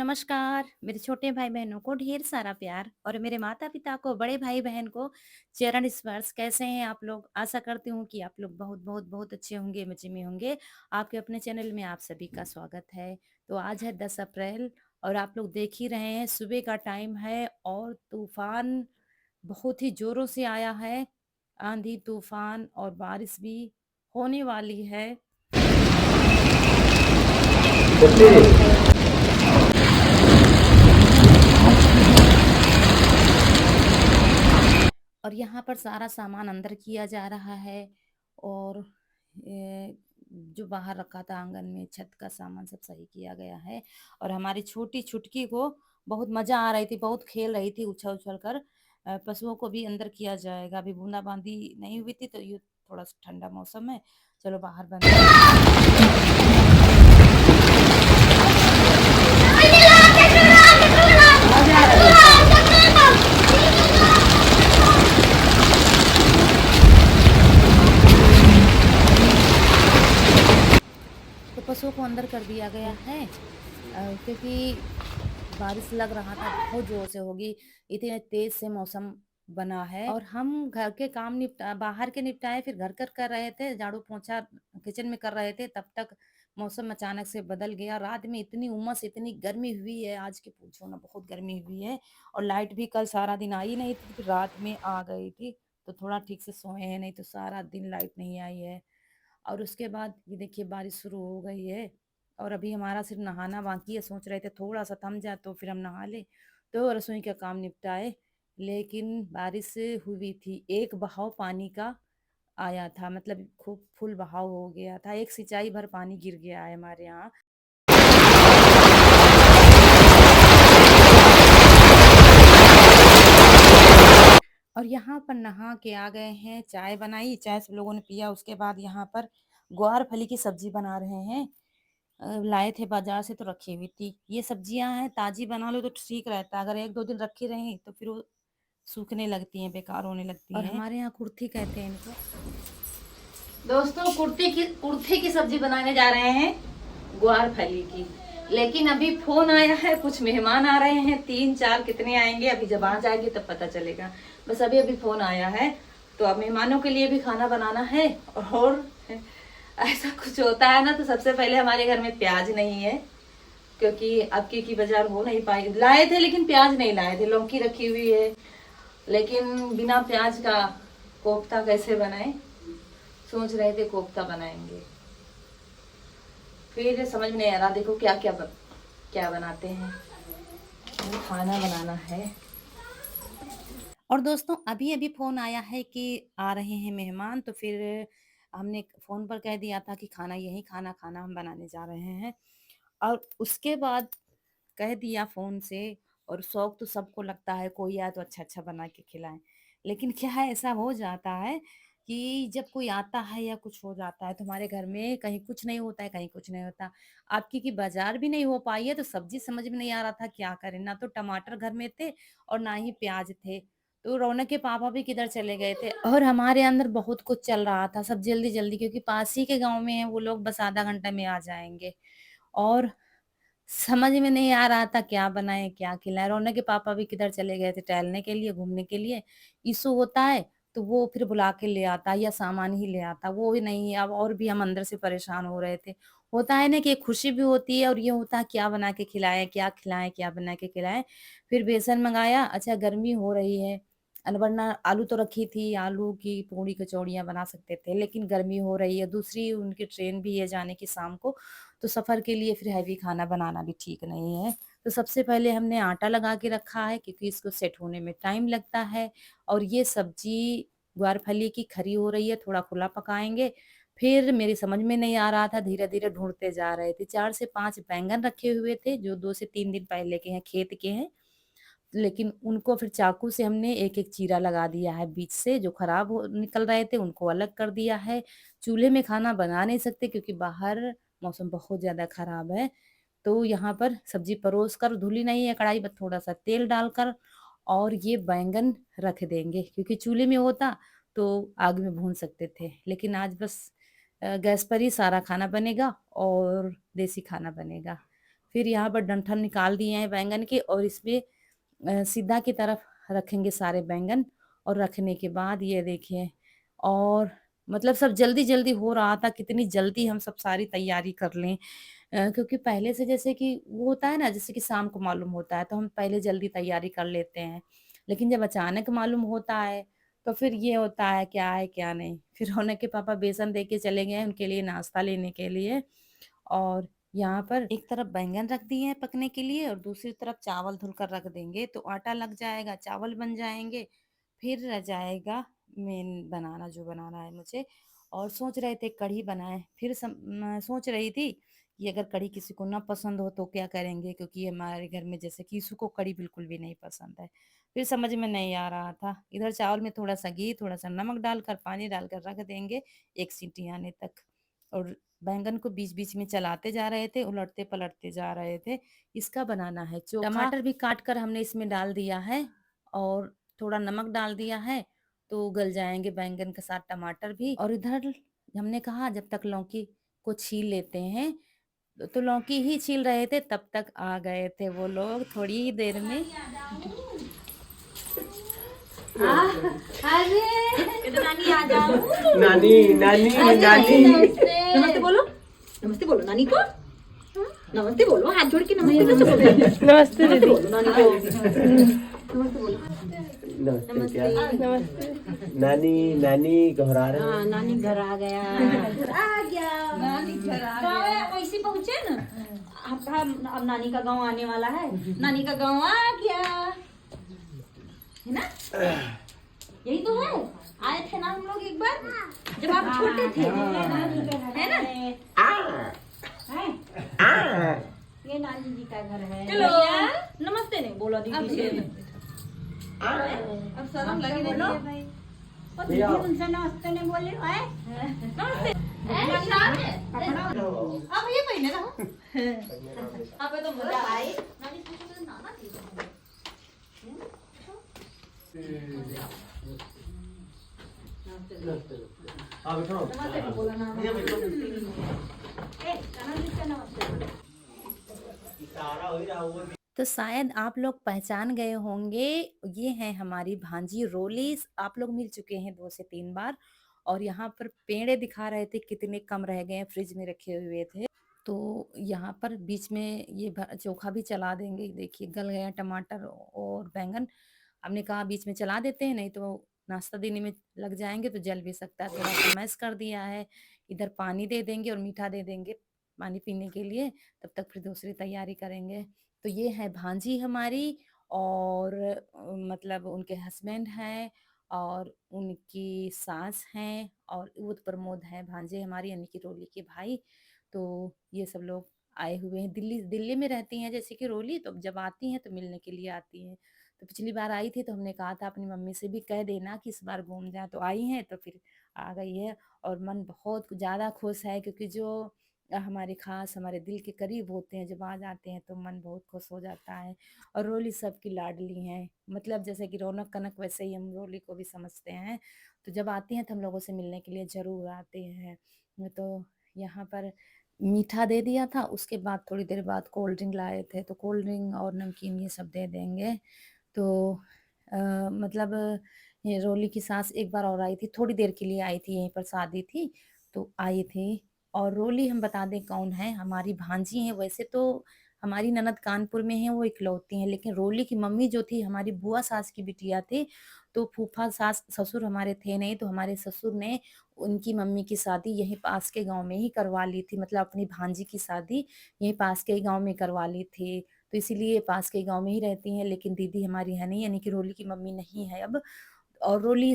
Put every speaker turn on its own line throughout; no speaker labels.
नमस्कार। मेरे छोटे भाई-बहनों को ढेर सारा प्यार और मेरे माता-पिता को, बड़े भाई-बहन को चरण स्पर्श। कैसे हैं आप लोग? आशा करती हूँ कि आप लोग बहुत अच्छे होंगे, मज़े में होंगे। आपके अपने चैनल में आप सभी का स्वागत है। तो आज है 10 अप्रैल और आप लोग देख ही रहे हैं सुबह का टाइम है और तूफ़ान बहुत ही ज़ोरों से आया है। आंधी, तूफ़ान और बारिश भी होने वाली है। और यहाँ पर सारा सामान अंदर किया जा रहा है और जो बाहर रखा था आंगन में छत का सामान सब सही किया गया है। और हमारी छोटी छुटकी को बहुत मजा आ रही थी, बहुत खेल रही थी उछल उछल कर। पशुओं को भी अंदर किया जाएगा, अभी बूंदाबांदी नहीं हुई थी तो ये थोड़ा सा ठंडा मौसम है। चलो बाहर बंद। तो पशुओं को अंदर कर दिया गया है क्योंकि बारिश लग रहा था बहुत जोर से होगी, इतने तेज से मौसम बना है। और हम घर के काम निपटा, बाहर के निपटाए, फिर घर कर रहे थे, झाड़ू पोछा किचन में कर रहे थे, तब तक मौसम अचानक से बदल गया। रात में इतनी उमस, इतनी गर्मी हुई है आज की पूछो ना, बहुत गर्मी हुई है। और लाइट भी कल सारा दिन आई नहीं थी, फिर रात में आ गई थी तो थोड़ा ठीक से सोए हैं, नहीं तो सारा दिन लाइट नहीं आई है। और उसके बाद ये देखिए बारिश शुरू हो गई है और अभी हमारा सिर्फ नहाना बाकी है। सोच रहे थे थोड़ा सा थम जाए तो फिर हम नहा ले तो रसोई का काम निपटाए, लेकिन बारिश हुई थी, एक बहाव पानी का आया था, मतलब खूब फुल बहाव हो गया था, एक सिंचाई भर पानी गिर गया है हमारे यहाँ। और यहाँ पर नहा के आ गए हैं, चाय बनाई, चाय सब लोगों ने पिया। उसके बाद यहाँ पर ग्वार फली की सब्जी बना रहे हैं। लाए थे बाजार से तो रखी हुई थी। ये सब्जियां हैं, ताजी बना लो तो ठीक रहता है, अगर एक दो दिन रखी रही तो फिर वो सूखने लगती हैं, बेकार होने लगती हैं। और हमारे यहाँ कुर्थी कहते हैं इनको। दोस्तों कुर्थी की सब्जी बनाने जा रहे हैं, ग्वार फली की। लेकिन अभी फोन आया है, कुछ मेहमान आ रहे हैं, 3 4 कितने आएंगे अभी जब आ जाएंगे तब पता चलेगा। बस अभी अभी फोन आया है तो अब मेहमानों के लिए भी खाना बनाना है। और ऐसा कुछ होता है ना तो सबसे पहले हमारे घर में प्याज नहीं है, क्योंकि अब की बाजार हो नहीं पाई। लाए थे लेकिन प्याज नहीं लाए थे, लौकी रखी हुई है, लेकिन बिना प्याज का कोफ्ता कैसे बनाए, सोच रहे थे कोफ्ता बनाएंगे। फिर समझ में नहीं आ रहा, देखो क्या बनाते हैं, खाना बनाना है। और दोस्तों अभी अभी फोन आया है कि आ रहे हैं मेहमान, तो फिर हमने फोन पर कह दिया था कि खाना खाना हम बनाने जा रहे हैं। और उसके बाद कह दिया फोन से। और शौक तो सबको लगता है, कोई आए तो अच्छा अच्छा बना के खिलाएं, लेकिन क्या है ऐसा हो जाता है कि जब कोई आता है या कुछ हो जाता है तो हमारे घर में कहीं कुछ नहीं होता है, कहीं कुछ नहीं होता। आपकी की बाजार भी नहीं हो पाई है तो सब्जी समझ में नहीं आ रहा था क्या करें, ना तो टमाटर घर में थे और ना ही प्याज थे। तो रौनक के पापा भी किधर चले गए थे और हमारे अंदर बहुत कुछ चल रहा था, सब जल्दी जल्दी, क्योंकि पास ही के गांव में है वो लोग, बस आधा घंटा में आ जाएंगे। और समझ में नहीं आ रहा था क्या बनाएं क्या खिलाएं। रौनक के पापा भी किधर चले गए थे टहलने के लिए, घूमने के लिए। इशू होता है तो वो फिर बुला के ले आता या सामान ही ले आता, वो भी नहीं है अब, और भी हम अंदर से परेशान हो रहे थे। होता है ना कि एक खुशी भी होती है और ये होता है क्या बना के खिलाएं, क्या खिलाएं, क्या बना के खिलाएं। फिर बेसन मंगाया, अच्छा गर्मी हो रही है, वरना आलू तो रखी थी, आलू की पूड़ी कचौड़ियाँ बना सकते थे, लेकिन गर्मी हो रही है, दूसरी उनकी ट्रेन भी है जाने की शाम को, तो सफ़र के लिए फिर हैवी खाना बनाना भी ठीक नहीं है। तो सबसे पहले हमने आटा लगा के रखा है क्योंकि इसको सेट होने में टाइम लगता है। और ये सब्ज़ी ग्वारफली की खरी हो रही है, थोड़ा खुला पकाएँगे। फिर मेरी समझ में नहीं आ रहा था, धीरे-धीरे ढूँढते जा रहे थे। 4 से 5 बैंगन रखे हुए थे जो 2 से 3 दिन पहले के हैं, खेत के हैं। लेकिन उनको फिर चाकू से हमने एक-एक चीरा लगा दिया है बीच से, जो खराब हो निकल रहे थे उनको अलग कर दिया है। चूल्हे में खाना बना नहीं सकते क्योंकि बाहर मौसम बहुत ज़्यादा खराब है। तो यहाँ पर सब्ज़ी परोस कर, धुली नहीं है कढ़ाई, बस थोड़ा-सा तेल डालकर और ये बैंगन रख देंगे, क्योंकि चूल्हे में होता तो आग में भून सकते थे। लेकिन आज बस गैस पर ही सारा खाना बनेगा और देसी खाना बनेगा। फिर यहाँ पर डंठल निकाल दिए हैं बैंगन के और इसमें सीधा की तरफ रखेंगे सारे बैंगन। और रखने के बाद ये देखिए, और मतलब सब जल्दी-जल्दी हो रहा था, कितनी जल्दी हम सब सारी तैयारी कर लें। क्योंकि पहले से जैसे कि वो होता है ना, जैसे कि शाम को मालूम होता है तो हम पहले जल्दी तैयारी कर लेते हैं। लेकिन जब अचानक मालूम होता है तो फिर ये होता है क्या नहीं। फिर रौनक के पापा बेसन दे के चले गए हैं उनके लिए नाश्ता लेने के लिए। और यहाँ पर एक तरफ बैंगन रख दिए हैं पकने के लिए और दूसरी तरफ चावल धुल कर रख देंगे तो आटा लग जाएगा, चावल बन जाएँगे, फिर रह जाएगा मेन बनाना जो बनाना है मुझे। और सोच रहे थे कढ़ी बनाएँ, फिर मैं सोच रही थी कि अगर कढ़ी किसी को ना पसंद हो तो क्या करेंगे? क्योंकि हमारे घर में जैसे कि इसको कढ़ी बिल्कुल भी नहीं पसंद है। फिर समझ में नहीं आ रहा था। इधर चावल में थोड़ा-सा घी, थोड़ा-सा नमक डालकर, पानी डालकर रख देंगे 1 सीटी आने तक। और बैंगन को बीच-बीच में चलाते जा रहे थे, उलटते-पलटते जा रहे थे। इसका बनाना है चोखा। टमाटर भी काट कर हमने इसमें डाल दिया है और थोड़ा नमक डाल दिया है, तो गल जाएँगे बैंगन के साथ टमाटर भी। और इधर हमने कहा जब तक लौकी को छील लेते हैं, तो लौकी ही छील रहे थे तब तक आ गए थे वो लोग थोड़ी ही देर में।
अरे तो नानी आ जाओ।
नानी नानी
अरे
नानी
नमस्ते। नमस्ते बोलो, नमस्ते बोलो नानी को। नमस्ते बोलो, हाथ जोड़ के नमस्ते कैसे बोलो?
नमस्ते
नमस्ते
दीदी।
बोलो नानी को। नमस्ते बोलो।
नमस्ते क्या
नमस्ते।
नानी नानी घबरा रहे
हाँ नानी घर आ गया। आ गया। नानी घर आ गया। वैसे पहुँचे ना। अब नानी का गांव आने वाला है। नानी का गांव आ गया। है ना? यही तो है। आए थे ना हम लोग एक बार जब आप छोटे थे। है ना? है? ये नानी जी का घर है। चलो नमस्ते नहीं बोला दीदी से। अब शर्म लगी बोलो। और दीदी उनसे नमस्ते नहीं बोले है? नमस्ते। अब ये पहले रहो। अब तो मजा आई। नानी पूछो तो नाना थी।
हाँ बैठो
नमस्ते नहीं बोला ना। नाना जी का नमस्ते बोलो।
इशारा हो ही रहा वो
तो शायद आप लोग पहचान गए होंगे, ये है हमारी भांजी रोलीस। आप लोग मिल चुके हैं 2 से 3 बार। और यहाँ पर पेड़े दिखा रहे थे कितने कम रह गए हैं, फ्रिज में रखे हुए थे। तो यहाँ पर बीच में ये चोखा भी चला देंगे। देखिए गल गया टमाटर और बैंगन। हमने कहा बीच में चला देते हैं, नहीं तो नाश्ता देने में लग जाएंगे तो जल भी सकता है। थोड़ा सा मैश कर दिया है। इधर पानी दे देंगे और मीठा दे देंगे पानी पीने के लिए। तब तक फिर दूसरी तैयारी करेंगे। तो ये है भांजी हमारी। और मतलब उनके हस्बैंड हैं और उनकी सास हैं और उद प्रमोद हैं भांजे हमारी यानी कि रोली के भाई। तो ये सब लोग आए हुए हैं। दिल्ली दिल्ली में रहती हैं जैसे कि रोली, तो जब आती हैं तो मिलने के लिए आती हैं। तो पिछली बार आई थी तो हमने कहा था अपनी मम्मी से भी कह देना कि इस बार घूम जाए, तो आई हैं तो फिर आ गई है। और मन बहुत ज़्यादा खुश है क्योंकि जो हमारे ख़ास हमारे दिल के करीब होते हैं जब आ जाते हैं तो मन बहुत खुश हो जाता है। और रोली सबकी लाडली हैं, मतलब जैसे कि रौनक कनक वैसे ही हम रोली को भी समझते हैं। तो जब आती हैं तो हम लोगों से मिलने के लिए ज़रूर आते हैं। तो यहाँ पर मीठा दे दिया था, उसके बाद थोड़ी देर बाद कोल्ड ड्रिंक लाए थे तो कोल्ड ड्रिंक और नमकीन ये सब दे देंगे। तो मतलब ये रोली की सास एक बार और आई थी, थोड़ी देर के लिए आई थी, यहीं पर शादी थी, तो आई थी। और रोली हम बता दें कौन है, हमारी भांजी हैं। वैसे तो हमारी ननद कानपुर में हैं, वो इकलौती हैं, लेकिन रोली की मम्मी जो थी हमारी बुआ सास की बिटिया थी। तो फूफा सास ससुर हमारे थे नहीं, तो हमारे ससुर ने उनकी मम्मी की शादी यहीं पास के गाँव में ही करवा ली थी, मतलब अपनी भांजी की शादी यहीं पास के ही गाँव में करवा ली थी। तो इसीलिए पास के गाँव में ही रहती हैं, लेकिन दीदी हमारी है नहीं, यानी कि रोली की मम्मी नहीं है अब। और रोली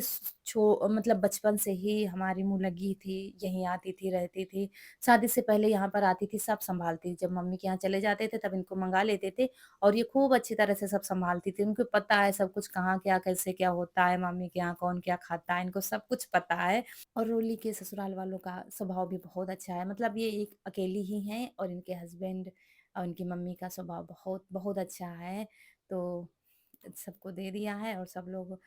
मतलब बचपन से ही हमारी मुँह लगी थी, यहीं आती थी, रहती थी। शादी से पहले यहाँ पर आती थी, सब सँभालती थी। जब मम्मी के यहाँ चले जाते थे तब इनको मँगा लेते थे और ये खूब अच्छी तरह से सब सँभालती थी। उनको पता है सब कुछ कहाँ क्या, कैसे क्या होता है, मम्मी के यहाँ कौन क्या खाता है, इनको सब कुछ पता है। और रोली के ससुराल वालों का स्वभाव भी बहुत अच्छा है, मतलब ये एक अकेली ही हैं और इनके हस्बैंड और इनकी मम्मी का स्वभाव बहुत बहुत अच्छा है। तो सबको दे दिया है और सब लोग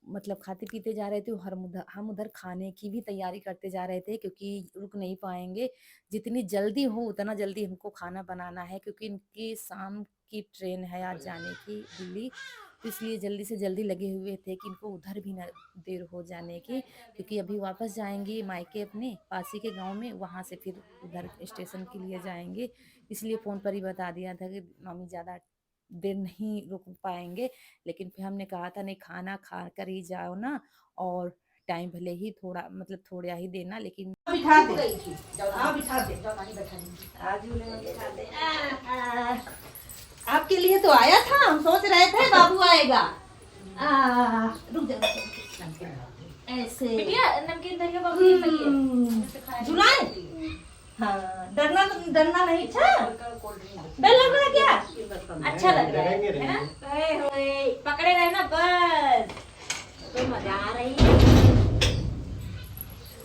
मतलब खाते पीते जा रहे थे, और हम उधर खाने की भी तैयारी करते जा रहे थे, क्योंकि रुक नहीं पाएंगे। जितनी जल्दी हो उतना जल्दी हमको खाना बनाना है, क्योंकि इनकी शाम की ट्रेन है आज जाने की दिल्ली। तो इसलिए जल्दी से जल्दी लगे हुए थे कि इनको उधर भी ना देर हो जाने की, क्योंकि अभी वापस जाएंगे मायके अपने पास ही के गांव में, वहां से फिर उधर स्टेशन के लिए जाएंगे। इसलिए फ़ोन पर ही बता दिया था कि मम्मी ज़्यादा देर नहीं रुक पाएंगे। लेकिन फिर हमने कहा था नहीं, खाना खा कर ही जाओ ना, और टाइम भले ही थोड़ा मतलब थोड़ा ही देना, लेकिन
बिठा दे, बिठा दे, आज झूले में बिठा दे। आपके लिए तो आया था, हम सोच रहे थे बाबू आएगा। रुक जा, ऐसे
नमकीन दरिया बाबू
झुलाए। हाँ, डरना नहीं था। डर लग रहा क्या? अच्छा लग रहा है ना? पकड़े रहे ना बस, तो मजा आ रही है।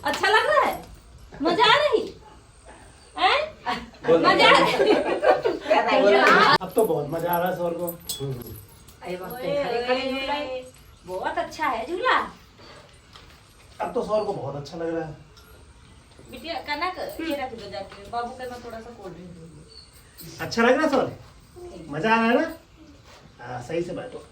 अच्छा लग रहा है, मजा आ रही है, मजा आ रही है।
अब तो बहुत मजा आ रहा है सौर को।
खड़े बहुत अच्छा है झूला।
अब तो सौर को बहुत अच्छा लग रहा है।
बिटिया कनक ये रख दो जाके, बाबू के मैं थोड़ा सा कोल्ड ड्रिंक दूंगी।
अच्छा लग रहा है सौर, मजा आ रहा है ना? हाँ, सही से बैठो।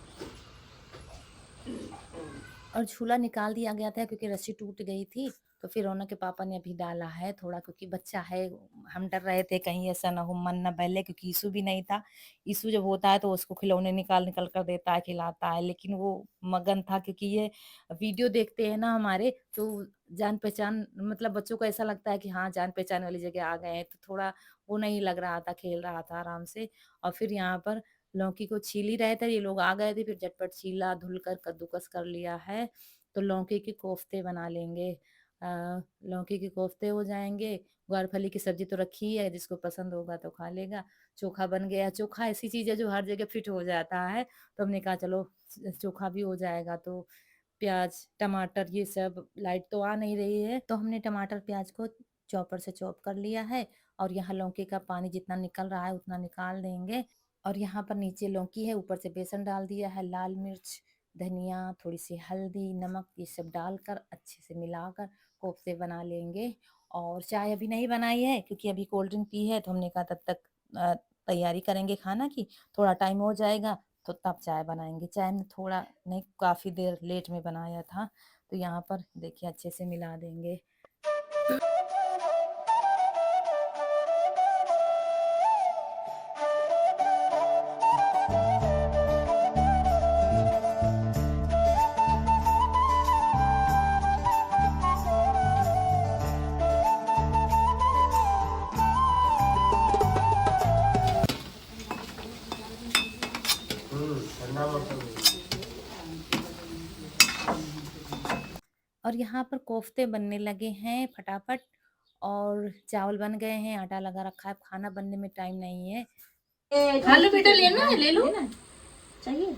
और झूला निकाल दिया गया था क्योंकि रस्सी टूट गई थी। तो फिर रौनक के पापा ने अभी डाला है थोड़ा, क्योंकि बच्चा है, हम डर रहे थे कहीं ऐसा ना हो मन ना बहले, क्योंकि ईशु भी नहीं था। ईशु जब होता है तो उसको खिलौने निकाल कर देता है, खिलाता है, लेकिन वो मगन था, क्योंकि ये वीडियो देखते हैं ना हमारे, तो जान पहचान मतलब बच्चों को ऐसा लगता है कि हाँ जान पहचान वाली जगह आ गए हैं, तो थोड़ा वो नहीं लग रहा था, खेल रहा था आराम से। और फिर यहाँ पर लौकी को छील ही रहे थे, ये लोग आ गए थे, फिर झटपट छीला धुलकर कद्दूकस कर लिया है। तो लौकी के कोफ्ते बना लेंगे, लौकी के कोफ्ते हो जाएंगे। ग्वारफली की सब्जी तो रखी है, जिसको पसंद होगा तो खा लेगा। चोखा बन गया, चोखा ऐसी चीज है जो हर जगह फिट हो जाता है, तो हमने कहा चलो चोखा भी हो जाएगा। तो प्याज टमाटर ये सब, लाइट तो आ नहीं रही है, तो हमने टमाटर प्याज को चॉपर से चॉप कर लिया है। और यहाँ लौकी का पानी जितना निकल रहा है उतना निकाल देंगे। और यहाँ पर नीचे लौकी है, ऊपर से बेसन डाल दिया है, लाल मिर्च, धनिया, थोड़ी सी हल्दी, नमक, ये सब डालकर अच्छे से मिलाकर कोफ्ते बना लेंगे। और चाय अभी नहीं बनाई है क्योंकि अभी कोल्ड ड्रिंक पी है, तो हमने कहा तब तक तैयारी करेंगे खाना की, थोड़ा टाइम हो जाएगा तो तब चाय बनाएंगे। चाय में थोड़ा नहीं, काफ़ी देर लेट में बनाया था। तो यहाँ पर देखिए अच्छे से मिला देंगे।
ठंडा मौसम है।
और यहाँ पर कोफ्ते बनने लगे हैं फटाफट, और चावल बन गए हैं, आटा लगा रखा है, खाना बनने में टाइम नहीं है।
आलू बेटा लेना है, ले लो।
चाहिए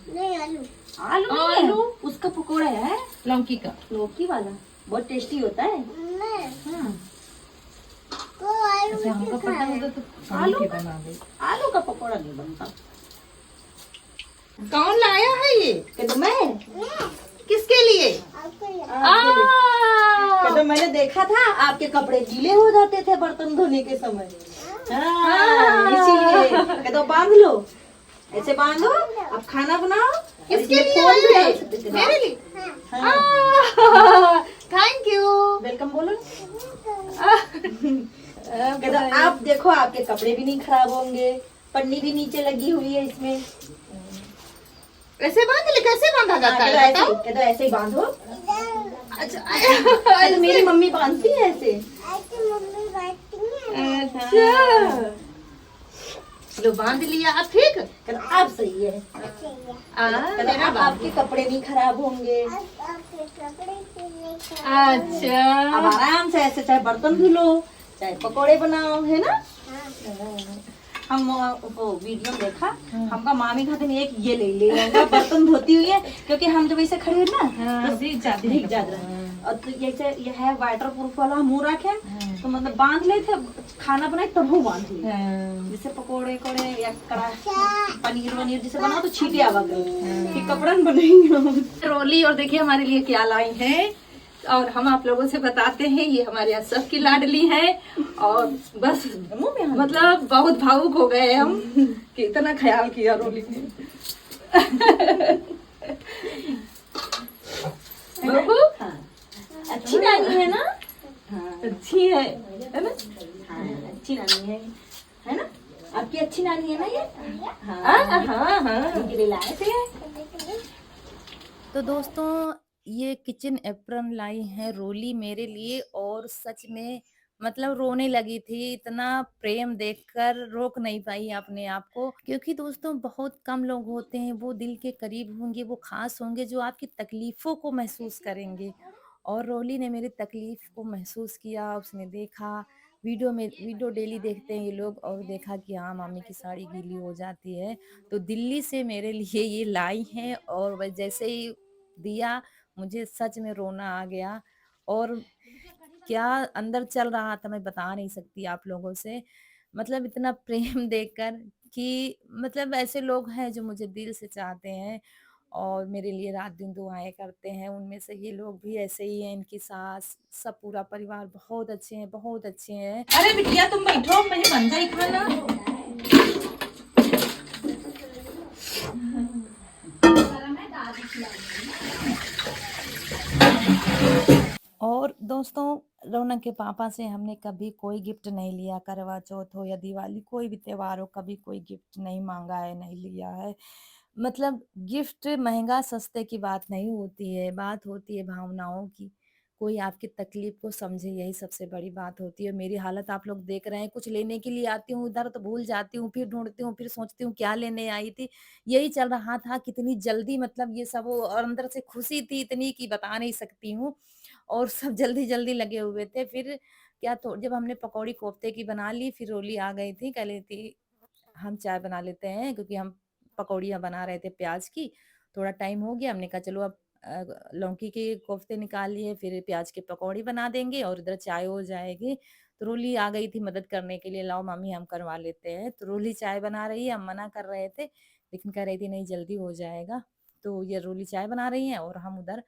नहीं आलू,
आलू नहीं है।
आलू
उसका पकोड़ा है,
लौकी का।
लौकी वाला बहुत टेस्टी होता है। हाँ।
अच्छा हमको पता होगा तो
आलू
के
का
बना दे।
आलू का पकोड़ा नहीं बनता।
कौन लाया है ये?
कहते मैं
किसके लिए?
कहते मैंने देखा था आपके कपड़े गीले हो जाते थे बर्तन धोने के समय। हाँ, इसीलिए कहते बांध लो, ऐसे बांधो, अब खाना बनाओ।
किसके लिए
फोन भी
है?
डाल सकते थे।
मेरे लिए।
हाँ।
Thank you.
वेलकम बोलो। कहते आप देखो आपके कपड़े भी नहीं खराब होंगे, पन्नी भी नीचे लगी हुई है इसमें।
ऐसे बांध ले, कैसे बांधा जाता
हाँ,
है बताओ?
कहते ऐसे ही बांधो।
अच्छा
कहते मेरी मम्मी बांधती है ऐसे।
अच्छा लो बांध लिया, अब ठीक।
कहते आप सही है। कहते
मेरा
अब आपके कपड़े नहीं खराब होंगे।
अच्छा
अब आराम से ऐसे चाहे बर्तन धुलो चाहे पकोड़े बनाओ, है ना। हम वो वीडियो में देखा, हमका मामी खाते एक ये ले ले बर्तन धोती हुई है, क्योंकि हम जब ऐसे खड़े हैं ना तो भीग जाते हैं। और तो ये है वाटर प्रूफ वाला मुंह रखे, तो मतलब बांध ले थे, खाना बनाए तब वो बांध ले। जैसे पकोड़े कोड़े या कड़ा पनीर वनीर जैसे बनाओ तो छीटे आवा गए कि कपड़न बनेंगे रोली। और देखिए हमारे लिए क्या लाई है, और हम आप लोगों से बताते हैं, ये हमारे यहाँ सबकी लाडली है। और बस मतलब बहुत भावुक हो गए हम कि इतना ख्याल किया रोली ने। बहू अच्छी नानी है ना? अच्छी है ना? हाँ अच्छी नानी है ना? आपकी अच्छी नानी है ना ये? हाँ हाँ हाँ इनके लिए लाए थे।
तो दोस्तों ये किचन एप्रन लाई है रोली मेरे लिए, और सच में मतलब रोने लगी थी, इतना प्रेम देखकर रोक नहीं पाई अपने आप को। क्योंकि दोस्तों बहुत कम लोग होते हैं वो दिल के करीब होंगे, वो खास होंगे जो आपकी तकलीफों को महसूस करेंगे। और रोली ने मेरी तकलीफ को महसूस किया, उसने देखा वीडियो डेली देखते हैं ये लोग, और देखा कि हाँ मम्मी की साड़ी गीली हो जाती है, तो दिल्ली से मेरे लिए ये लाई है। और वह जैसे ही दिया मुझे सच में रोना आ गया, और क्या अंदर चल रहा था मैं बता नहीं सकती आप लोगों से। मतलब इतना प्रेम देखकर कि मतलब ऐसे लोग हैं जो मुझे दिल से चाहते हैं और मेरे लिए रात दिन दुआएं करते हैं। उनमें से ये लोग भी ऐसे ही हैं, इनकी सास सब पूरा परिवार बहुत अच्छे हैं, बहुत अच्छे हैं।
अरे बिटिया तुम बैठो, मुझे बन जाए खाना।
और दोस्तों रौनक के पापा से हमने कभी कोई गिफ्ट नहीं लिया, करवा चौथ हो या दिवाली कोई भी त्योहार हो, कभी कोई गिफ्ट नहीं मांगा है, नहीं लिया है। मतलब गिफ्ट महंगा सस्ते की बात नहीं होती है, बात होती है भावनाओं की। कोई आपकी तकलीफ को समझे, यही सबसे बड़ी बात होती है। मेरी हालत आप लोग देख रहे हैं, कुछ लेने के लिए आती हूँ उधर तो भूल जाती हूँ, फिर ढूंढती हूँ, फिर सोचती हूँ क्या लेने आई थी। यही चल रहा था, कितनी जल्दी मतलब ये सब और अंदर से खुशी थी इतनी कि बता नहीं सकती हूँ। और सब जल्दी-जल्दी लगे हुए थे। फिर क्या तो जब हमने पकौड़ी कोफ्ते की बना ली, फिर रोली आ गई थी, कह रही थी हम चाय बना लेते हैं, क्योंकि हम पकौड़ियाँ बना रहे थे प्याज की। थोड़ा टाइम हो गया, हमने कहा चलो अब लौकी के कोफ्ते निकाल लिए, फिर प्याज की पकौड़ी बना देंगे और इधर चाय हो जाएगी। तो रोली आ गई थी मदद करने के लिए, लाओ मम्मी हम करवा लेते हैं। तो रोली चाय बना रही है, हम मना कर रहे थे, लेकिन कह रही थी नहीं जल्दी हो जाएगा। तो ये रोली चाय बना रही हैं और हम उधर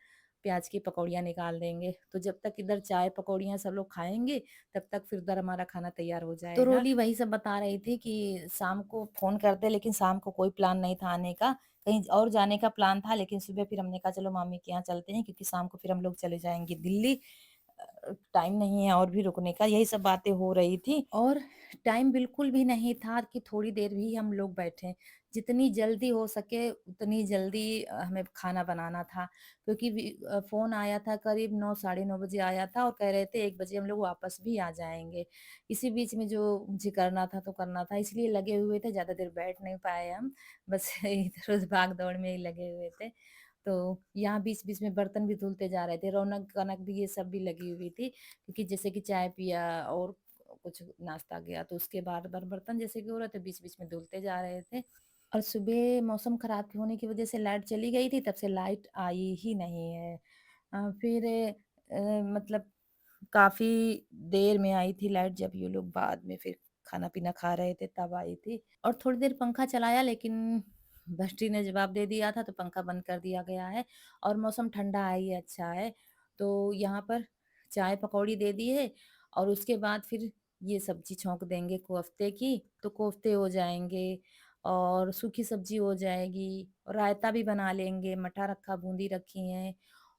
प्याज की पकौड़ियाँ निकाल देंगे। तो जब तक इधर चाय पकौड़ियाँ सब लोग खाएँगे, तब तक फिर उधर हमारा खाना तैयार हो जाएगा। तो रोली वही सब बता रही थी कि शाम को फ़ोन करते, लेकिन शाम को कोई प्लान नहीं था आने का, कहीं और जाने का प्लान था। लेकिन सुबह फिर हमने कहा चलो मामी के यहाँ चलते हैं, क्योंकि शाम को फिर हम लोग चले जाएँगे दिल्ली। टाइम नहीं है और भी रुकने का, यही सब बातें हो रही थी। और टाइम बिल्कुल भी नहीं था कि थोड़ी देर भी हम लोग बैठें। जितनी जल्दी हो सके उतनी जल्दी हमें खाना बनाना था, क्योंकि फ़ोन आया था करीब 9 साढ़े 9 बजे आया था, और कह रहे थे 1 बजे हम लोग वापस भी आ जाएँगे। इसी बीच में जो मुझे करना था तो करना था, इसलिए लगे हुए थे, ज़्यादा देर बैठ नहीं पाए हम, बस इधर-उधर भाग-दौड़ में ही लगे हुए थे। तो यहाँ बीच-बीच में बर्तन भी धुलते जा रहे थे, रौनक-वनक भी ये सब भी लगी हुई थी, क्योंकि जैसे कि चाय पिया और कुछ नाश्ता किया, तो उसके बाद बर्तन जैसे कि हो रहे थे बीच-बीच में धुलते जा रहे थे। और सुबह मौसम खराब होने की वजह से लाइट चली गई थी, तब से लाइट आई ही नहीं है। फिर मतलब काफ़ी देर में आई थी लाइट, जब ये लोग बाद में फिर खाना-पीना खा रहे थे तब आई थी। और थोड़ी देर पंखा चलाया, लेकिन बैटरी ने जवाब दे दिया था तो पंखा बंद कर दिया गया है, और मौसम ठंडा है, ये अच्छा है। तो यहाँ पर चाय पकौड़ी दे दी है, और उसके बाद फिर ये सब्जी छौंक देंगे कोफ्ते की, तो कोफ्ते हो जाएँगे और सूखी सब्जी हो जाएगी, और रायता भी बना लेंगे, मठा रखा, बूंदी रखी हैं,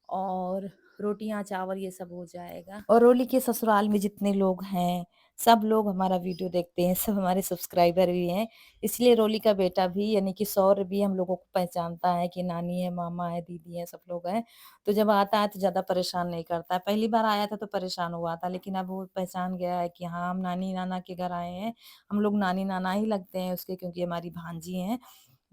और रोटियाँ, चावल ये सब हो जाएगा। और रोली के ससुराल में जितने लोग हैं, सब लोग हमारा वीडियो देखते हैं, सब हमारे सब्सक्राइबर भी हैं। इसलिए रोली का बेटा भी यानी कि सौर्य भी हम लोगों को पहचानता है कि नानी है, मामा है, दीदी है, सब लोग हैं। तो जब आता है तो ज़्यादा परेशान नहीं करता है। पहली बार आया था तो परेशान हुआ था, लेकिन अब वो पहचान गया है कि हाँ, हम नानी-नाना के घर आए हैं। हम लोग नानी-नाना ही लगते हैं उसके, क्योंकि हमारी भांजी हैं।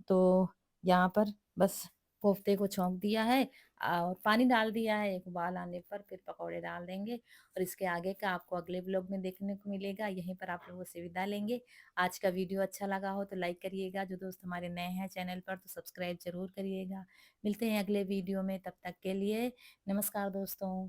तो यहाँ पर बस कोफ्ते को छौंक दिया है और पानी डाल दिया है, एक उबाल आने पर फिर पकौड़े डाल देंगे, और इसके आगे का आपको अगले व्लॉग में देखने को मिलेगा। यहीं पर आप लोगों से विदा लेंगे। आज का वीडियो अच्छा लगा हो तो लाइक करिएगा, जो दोस्त हमारे नए हैं चैनल पर तो सब्सक्राइब ज़रूर करिएगा। मिलते हैं अगले वीडियो में, तब तक के लिए नमस्कार दोस्तों।